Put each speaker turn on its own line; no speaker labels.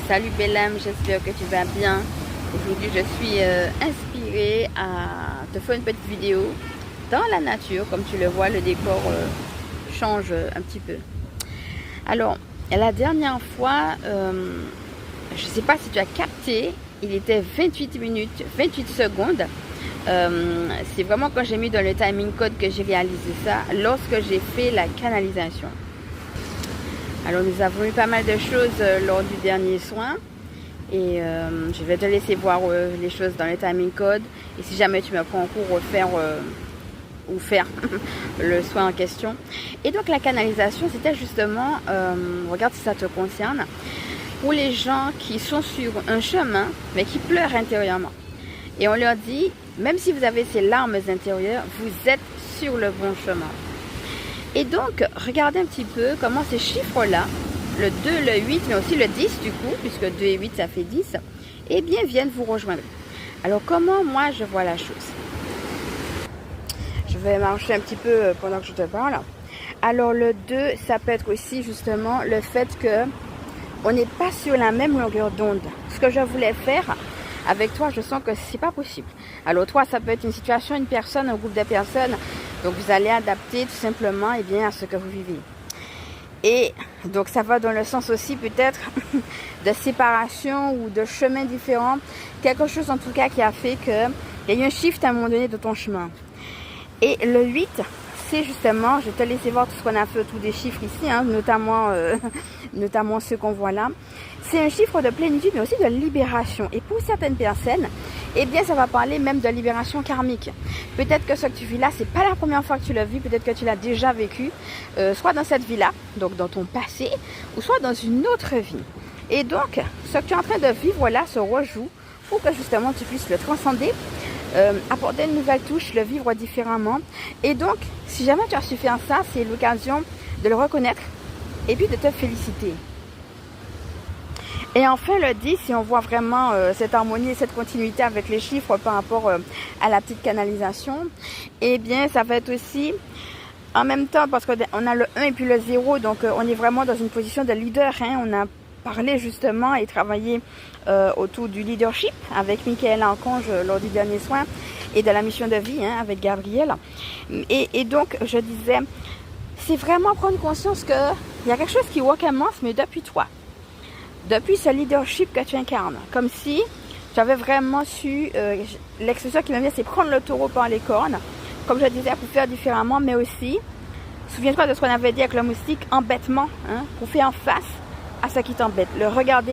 Salut Belém, j'espère que tu vas bien. Aujourd'hui je suis inspirée à te faire une petite vidéo dans la nature. Comme tu le vois, le décor change un petit peu. Alors, la dernière fois, je ne sais pas si tu as capté, il était 28 minutes, 28 secondes. C'est vraiment quand j'ai mis dans le timing code que j'ai réalisé ça, lorsque j'ai fait la canalisation. Alors nous avons eu pas mal de choses lors du dernier soin et je vais te laisser voir les choses dans le timing code, et si jamais tu me prends en cours, refaire ou faire le soin en question. Et donc la canalisation, c'était justement, regarde si ça te concerne, pour les gens qui sont sur un chemin mais qui pleurent intérieurement. Et on leur dit, même si vous avez ces larmes intérieures, vous êtes sur le bon chemin. Et donc, regardez un petit peu comment ces chiffres-là, le 2, le 8, mais aussi le 10 du coup, puisque 2 et 8, ça fait 10, eh bien, viennent vous rejoindre. Alors, comment moi, je vois la chose? Je vais marcher un petit peu pendant que je te parle. Alors, le 2, ça peut être aussi justement le fait que on n'est pas sur la même longueur d'onde. Ce que je voulais faire avec toi, je sens que c'est pas possible. Alors, toi, ça peut être une situation, une personne, un groupe de personnes. Donc, vous allez adapter tout simplement à ce que vous vivez. Et donc, ça va dans le sens aussi peut-être de séparation ou de chemins différents. Quelque chose en tout cas qui a fait qu'il y a eu un shift à un moment donné de ton chemin. Et le 8, c'est justement, je vais te laisser voir tout ce qu'on a fait autour des chiffres ici, hein, notamment ceux qu'on voit là. C'est un chiffre de plénitude mais aussi de libération. Et pour certaines personnes, eh bien, ça va parler même de libération karmique. Peut-être que ce que tu vis là, c'est pas la première fois que tu le vis. Peut-être que tu l'as déjà vécu, soit dans cette vie-là, donc dans ton passé, ou soit dans une autre vie. Et donc, ce que tu es en train de vivre là se rejoue pour que justement tu puisses le transcender, apporter une nouvelle touche, le vivre différemment. Et donc, si jamais tu as su faire ça, c'est l'occasion de le reconnaître et puis de te féliciter. Et enfin, le 10, si on voit vraiment cette harmonie et cette continuité avec les chiffres par rapport à la petite canalisation, eh bien, ça va être aussi en même temps, parce qu'on a le 1 et puis le 0, donc on est vraiment dans une position de leader. Hein. On a parlé justement et travaillé autour du leadership avec Michael Archange lors du dernier soin et de la mission de vie hein, avec Gabriel. Et donc, je disais, c'est vraiment prendre conscience qu'il y a quelque chose qui commence, mais depuis toi. Depuis ce leadership que tu incarnes, comme si tu avais vraiment su, l'expression qui me vient, c'est prendre le taureau par les cornes, comme je disais, pour faire différemment, mais aussi, souviens-toi de ce qu'on avait dit avec le moustique, embêtement, hein, pour faire face à ce qui t'embête, le regarder.